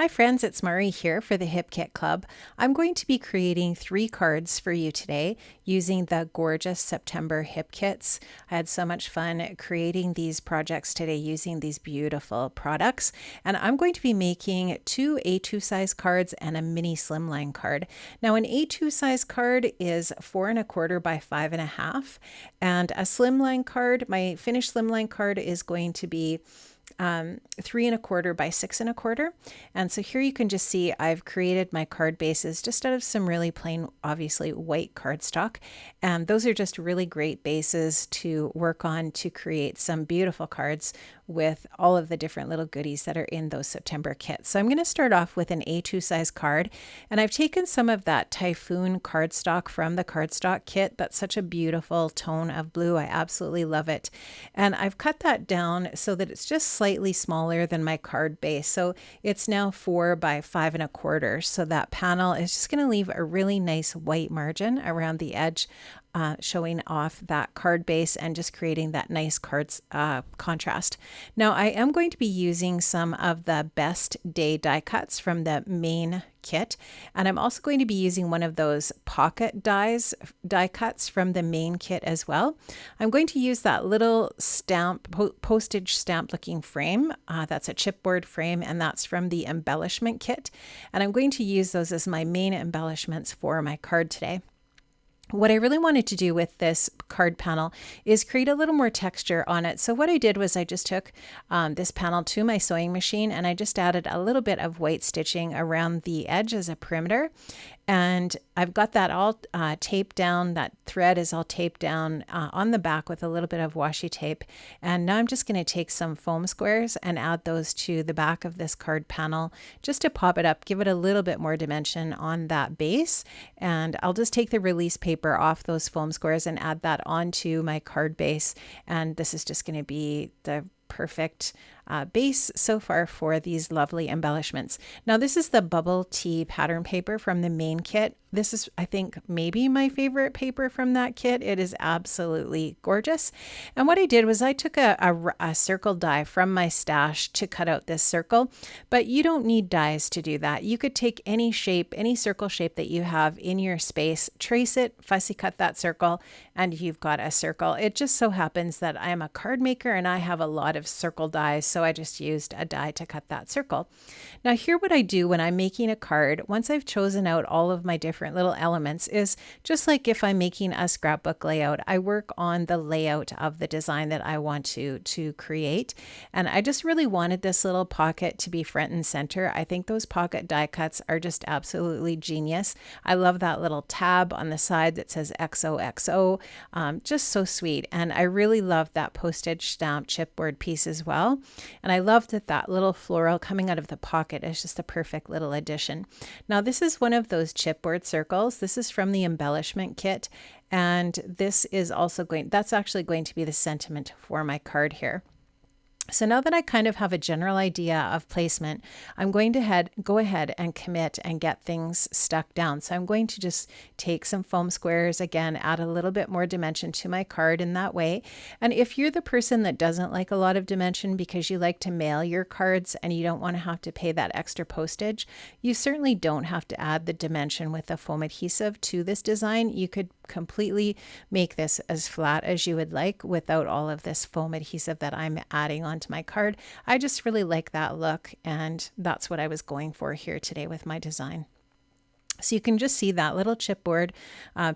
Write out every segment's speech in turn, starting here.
Hi friends, it's Mari here for the Hip Kit Club. I'm going to be creating 3 cards for you today using the gorgeous September Hip Kits. I had so much fun creating these projects today using these beautiful products. And I'm going to be making 2 A2 size cards and a mini slimline card. Now an A2 size card is 4 1/4 by 5 1/2. And a slimline card, my finished slimline card is going to be 3 1/4 by 6 1/4. And so here you can just see I've created my card bases just out of some really plain, obviously white cardstock. And those are just really great bases to work on to create some beautiful cards with all of the different little goodies that are in those September kits. So I'm going to start off with an A2 size card, and I've taken some of that Typhoon cardstock from the cardstock kit. That's such a beautiful tone of blue. I absolutely love it. And I've cut that down so that it's just slightly smaller than my card base. So it's now 4 by 5 1/4. So that panel is just going to leave a really nice white margin around the edge, showing off that card base and just creating that nice cards contrast. Now I am going to be using some of the Best Day die cuts from the main kit, and I'm also going to be using one of those pocket die cuts from the main kit as well. I'm going to use that little postage stamp looking frame. That's a chipboard frame, and that's from the embellishment kit, and I'm going to use those as my main embellishments for my card today. What I really wanted to do with this card panel is create a little more texture on it. So what I did was I just took this panel to my sewing machine, and I just added a little bit of white stitching around the edge as a perimeter. And I've got that all taped down. That thread is all taped down on the back with a little bit of washi tape. And now I'm just going to take some foam squares and add those to the back of this card panel just to pop it up, give it a little bit more dimension on that base. And I'll just take the release paper off those foam squares and add that onto my card base. And this is just going to be the perfect base so far for these lovely embellishments. Now this is the Bubble Tea pattern paper from the main kit. This is, I think, maybe my favorite paper from that kit. It is absolutely gorgeous. And what I did was I took a circle die from my stash to cut out this circle, but you don't need dies to do that. You could take any shape, any circle shape that you have in your space, trace it, fussy cut that circle, and you've got a circle. It just so happens that I am a card maker and I have a lot of circle dies, so I just used a die to cut that circle. Now here what I do when I'm making a card, once I've chosen out all of my different little elements, is just like if I'm making a scrapbook layout, I work on the layout of the design that I want to create. And I just really wanted this little pocket to be front and center. I think those pocket die cuts are just absolutely genius. I love that little tab on the side that says XOXO, just so sweet. And I really love that postage stamp chipboard piece as well. And I love that that little floral coming out of the pocket is just a perfect little addition. Now this is one of those chipboard circles. This is from the embellishment kit. And this is also that's actually going to be the sentiment for my card here. So now that I kind of have a general idea of placement, I'm going to go ahead and commit and get things stuck down. So I'm going to just take some foam squares, again, add a little bit more dimension to my card in that way. And if you're the person that doesn't like a lot of dimension because you like to mail your cards and you don't want to have to pay that extra postage, you certainly don't have to add the dimension with the foam adhesive to this design. You could completely make this as flat as you would like without all of this foam adhesive that I'm adding onto my card. I just really like that look, and that's what I was going for here today with my design. So you can just see that little chipboard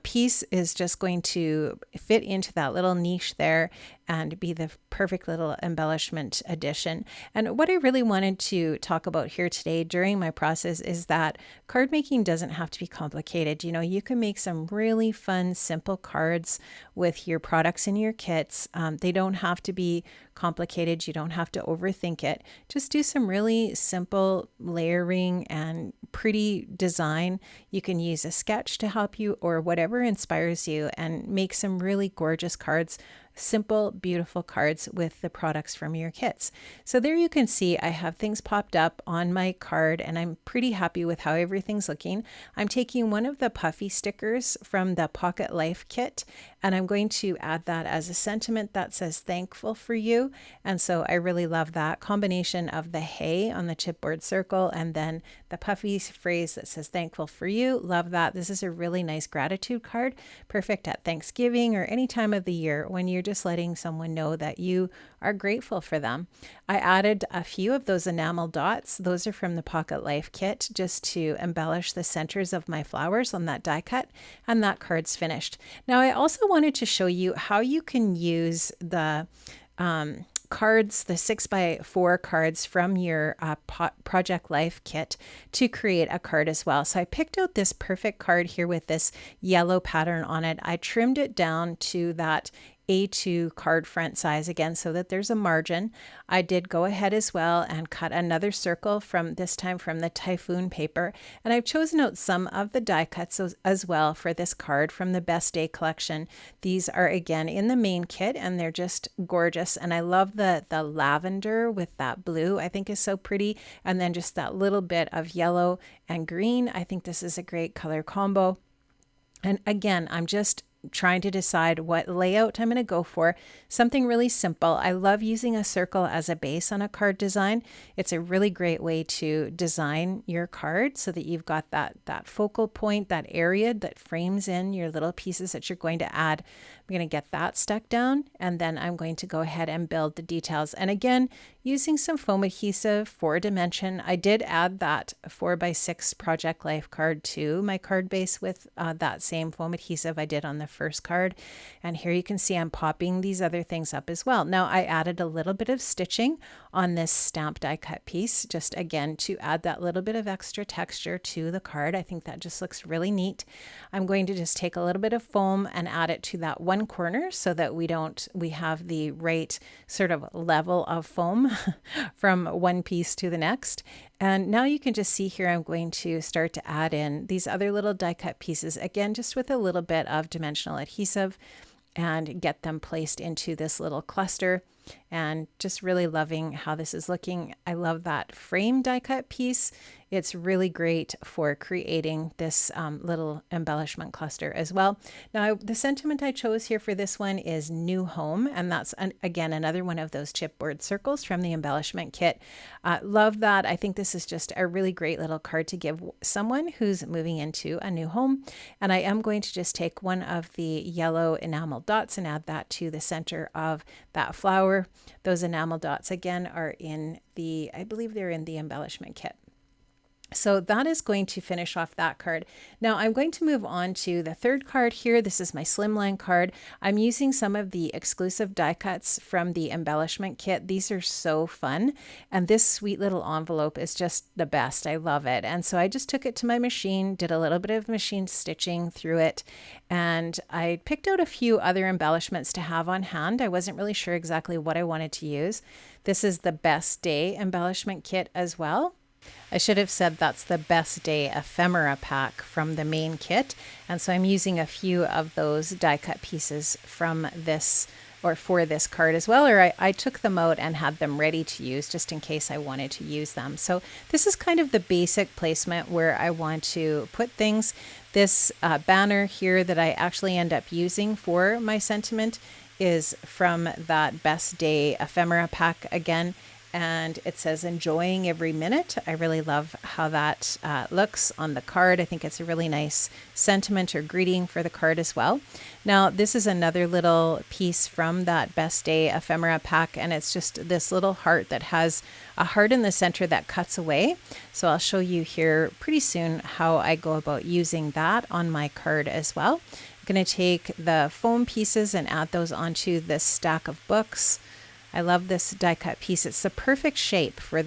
piece is just going to fit into that little niche there and be the perfect little embellishment addition. And what I really wanted to talk about here today during my process is that card making doesn't have to be complicated. You know, you can make some really fun, simple cards with your products in your kits. They don't have to be complicated. You don't have to overthink it. Just do some really simple layering and pretty design. You can use a sketch to help you or whatever inspires you and make some really gorgeous cards. Simple, beautiful cards with the products from your kits. So there you can see I have things popped up on my card and I'm pretty happy with how everything's looking. I'm taking one of the puffy stickers from the Pocket Life kit And I'm going to add that as a sentiment that says thankful for you. And so I really love that combination of the hey on the chipboard circle and then the puffy phrase that says thankful for you. Love that. This is a really nice gratitude card, perfect at Thanksgiving or any time of the year when you're just letting someone know that you are grateful for them. I added a few of those enamel dots. Those are from the Pocket Life kit, just to embellish the centers of my flowers on that die cut, and that card's finished. Now I also wanted to show you how you can use the cards, the 6x4 cards from your Project Life kit to create a card as well. So I picked out this perfect card here with this yellow pattern on it. I trimmed it down to that A2 card front size again so that there's a margin. I did go ahead as well and cut another circle from this time from the Typhoon paper, and I've chosen out some of the die cuts as well for this card from the Best Day collection. These are again in the main kit and they're just gorgeous, and I love the lavender with that blue, I think is so pretty, and then just that little bit of yellow and green. I think this is a great color combo. And again, I'm just trying to decide what layout I'm going to go for. Something really simple. I love using a circle as a base on a card design. It's a really great way to design your card so that you've got that focal point, that area that frames in your little pieces that you're going to add. I'm going to get that stuck down, and then I'm going to go ahead and build the details. And again, using some foam adhesive 4-dimension. I did add that 4x6 Project Life card to my card base with that same foam adhesive I did on the first card. And here you can see I'm popping these other things up as well. Now I added a little bit of stitching on this stamp die cut piece, just again to add that little bit of extra texture to the card. I think that just looks really neat. I'm going to just take a little bit of foam and add it to that one corner so that we have the right sort of level of foam from one piece to the next. And now you can just see here I'm going to start to add in these other little die cut pieces, again just with a little bit of dimensional adhesive, and get them placed into this little cluster. And just really loving how this is looking. I love that frame die cut piece. It's really great for creating this little embellishment cluster as well. Now, the sentiment I chose here for this one is New Home, and that's again another one of those chipboard circles from the embellishment kit. Love that. I think this is just a really great little card to give someone who's moving into a new home. And I am going to just take one of the yellow enamel dots and add that to the center of that flower. Those enamel dots again are in I believe they're in the embellishment kit. So that is going to finish off that card. Now I'm going to move on to the third card here. This is my slimline card. I'm using some of the exclusive die cuts from the embellishment kit. These are so fun. And this sweet little envelope is just the best. I love it. And so I just took it to my machine, did a little bit of machine stitching through it, and I picked out a few other embellishments to have on hand. I wasn't really sure exactly what I wanted to use. This is the Best Day embellishment kit as well. I should have said that's the Best Day ephemera pack from the main kit. And so I'm using a few of those die cut pieces from this or for this card as well, or I took them out and had them ready to use just in case I wanted to use them. So this is kind of the basic placement where I want to put things. This banner here that I actually end up using for my sentiment is from that Best Day ephemera pack again. And it says enjoying every minute. I really love how that looks on the card. I think it's a really nice sentiment or greeting for the card as well. Now, this is another little piece from that Best Day ephemera pack, and it's just this little heart that has a heart in the center that cuts away. So I'll show you here pretty soon how I go about using that on my card as well. I'm going to take the foam pieces and add those onto this stack of books. I love this die cut piece. It's the perfect shape for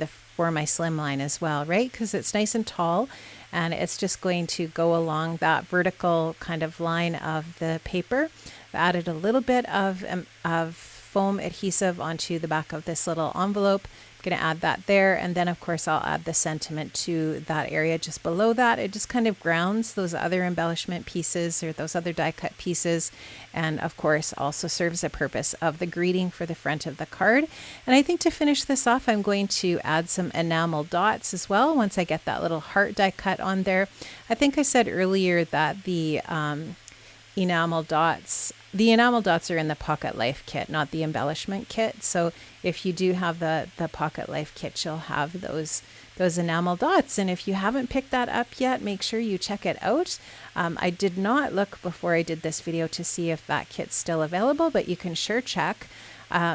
my slimline as well, right? Because it's nice and tall, and it's just going to go along that vertical kind of line of the paper. I've added a little bit of foam adhesive onto the back of this little envelope. I'm going to add that there, and then of course I'll add the sentiment to that area just below that. It just kind of grounds those other embellishment pieces or those other die cut pieces, and of course also serves the purpose of the greeting for the front of the card. And I think to finish this off, I'm going to add some enamel dots as well once I get that little heart die cut on there. I think I said earlier that the enamel dots the enamel dots are in the Pocket Life kit, not the embellishment kit. So if you do have the Pocket Life kit, you'll have those enamel dots. And if you haven't picked that up yet, make sure you check it out. I did not look before I did this video to see if that kit's still available, but you can sure check.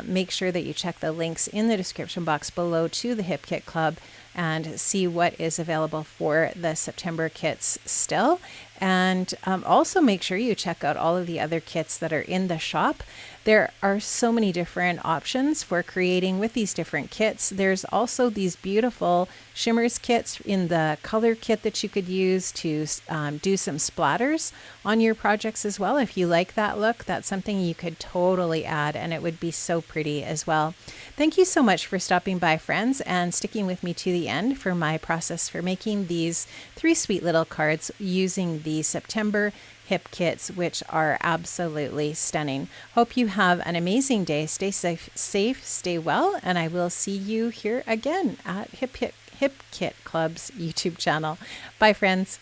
Make sure that you check the links in the description box below to the Hip Kit Club and see what is available for the September kits still. And also make sure you check out all of the other kits that are in the shop. There are so many different options for creating with these different kits. There's also these beautiful shimmers kits in the color kit that you could use to do some splatters on your projects as well. If you like that look, that's something you could totally add, and it would be so pretty as well. Thank you so much for stopping by, friends, and sticking with me to the end for my process for making these 3 sweet little cards using the September hip kits, which are absolutely stunning. Hope you have an amazing day. Stay safe, stay well, and I will see you here again at Hip Kit Club's YouTube channel. Bye, friends.